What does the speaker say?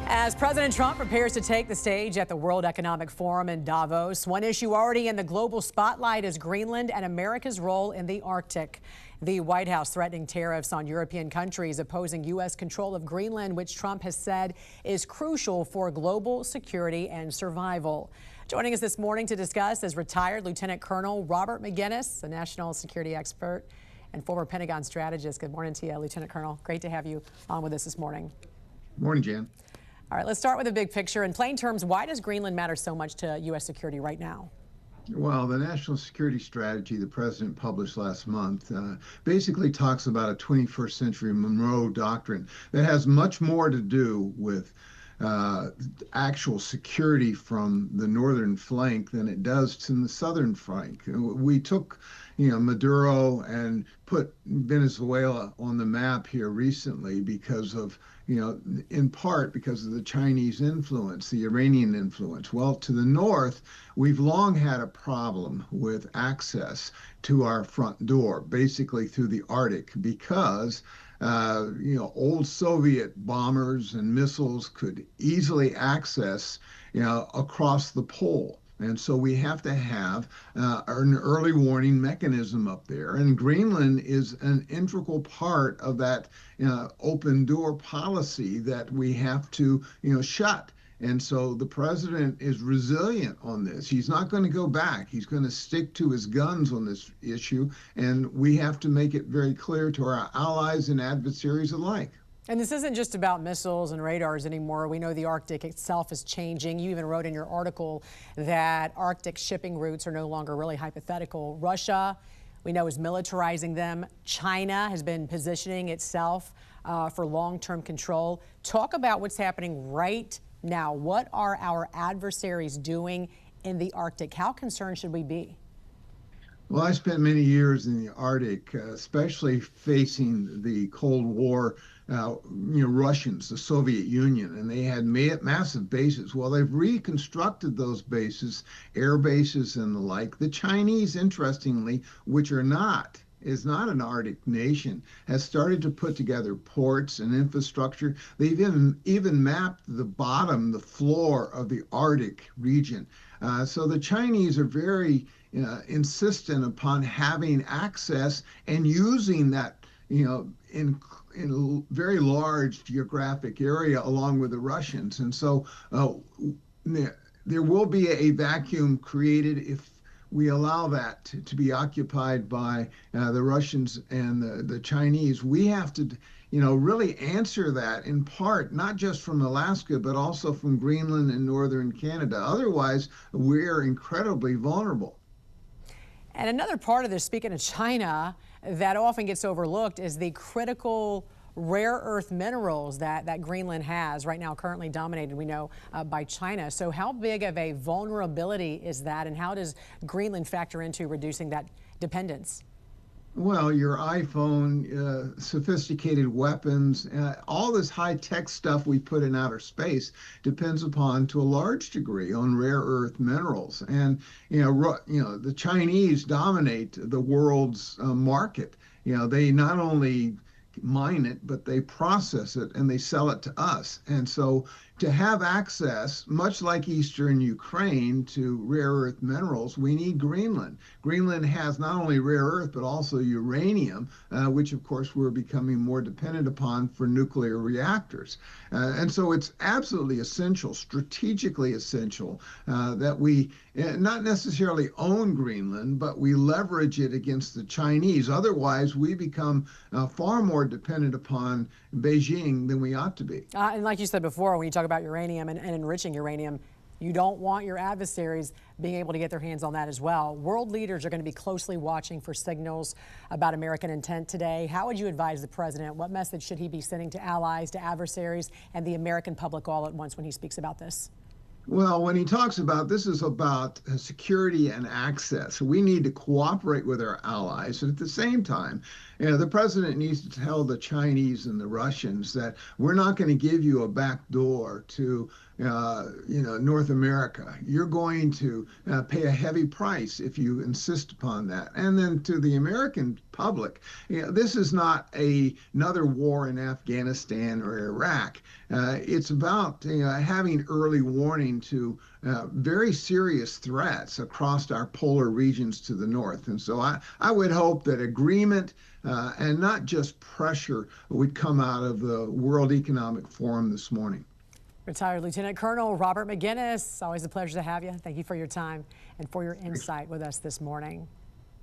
As President Trump prepares to take the stage at the World Economic Forum in Davos, one issue already in the global spotlight is Greenland and America's role in the Arctic. The White House threatening tariffs on European countries opposing U.S. control of Greenland, which Trump has said is crucial for global security and survival. Joining us this morning to discuss is retired Lieutenant Colonel Robert McGinnis, a national security expert and former Pentagon strategist. Good morning to you, Lieutenant Colonel. Great to have you on with us this morning. Good morning, Jan. All right, let's start with the big picture. In plain terms, why does Greenland matter so much to U.S. security right now? Well, the national security strategy the president published last month basically talks about a 21st century Monroe doctrine that has much more to do with actual security from the northern flank than it does in the southern flank. We took, Maduro and put Venezuela on the map here recently because of, in part because of the Chinese influence, the Iranian influence. Well, to the north, we've long had a problem with access to our front door, basically through the Arctic, because old Soviet bombers and missiles could easily access, across the pole. And so we have to have an early warning mechanism up there. And Greenland is an integral part of that open door policy that we have to, shut. And so the president is resilient on this. He's not going to go back. He's going to stick to his guns on this issue. And we have to make it very clear to our allies and adversaries alike. And this isn't just about missiles and radars anymore. We know the Arctic itself is changing. You even wrote in your article that Arctic shipping routes are no longer really hypothetical. Russia, we know, is militarizing them. China has been positioning itself for long-term control. Talk about what's happening right now. What are our adversaries doing in the Arctic? How concerned should we be? Well, I spent many years in the Arctic, especially facing the Cold War, Russians, the Soviet Union, and they had massive bases. Well, they've reconstructed those bases, air bases and the like. The Chinese, interestingly, which is not an Arctic nation, has started to put together ports and infrastructure. They've even mapped the floor of the Arctic region. So the Chinese are very insistent upon having access and using that, in a very large geographic area along with the Russians. And so there will be a vacuum created if we allow that to be occupied by the Russians and the Chinese. We have to, really answer that in part, not just from Alaska, but also from Greenland and northern Canada. Otherwise, we're incredibly vulnerable. And another part of this, speaking of China, that often gets overlooked is the critical rare earth minerals that Greenland has right now, currently dominated, we know, by China. So how big of a vulnerability is that, and how does Greenland factor into reducing that dependence? Well, your iPhone, sophisticated weapons, all this high-tech stuff we put in outer space depends upon, to a large degree, on rare earth minerals. And, the Chinese dominate the world's market. They not only mine it, but they process it and they sell it to us. And so to have access, much like Eastern Ukraine, to rare earth minerals, we need Greenland. Greenland has not only rare earth, but also uranium, which of course we're becoming more dependent upon for nuclear reactors. And so it's absolutely essential, strategically essential, that we not necessarily own Greenland, but we leverage it against the Chinese. Otherwise, we become far more dependent upon Beijing than we ought to be. And like you said before, when you talk about uranium and enriching uranium, you don't want your adversaries being able to get their hands on that as well. World leaders are going to be closely watching for signals about American intent today. How would you advise the president? What message should he be sending to allies, to adversaries, and the American public all at once when he speaks about this? Well, when he talks about this is about security and access, we need to cooperate with our allies. And at the same time, the president needs to tell the Chinese and the Russians that we're not going to give you a back door to North America. You're going to pay a heavy price if you insist upon that. And then to the American public. This is not another war in Afghanistan or Iraq. It's about having early warning to very serious threats across our polar regions to the north. And so I would hope that agreement and not just pressure would come out of the World Economic Forum this morning. Retired Lieutenant Colonel Robert McGinnis, always a pleasure to have you. Thank you for your time and for your insight with us this morning.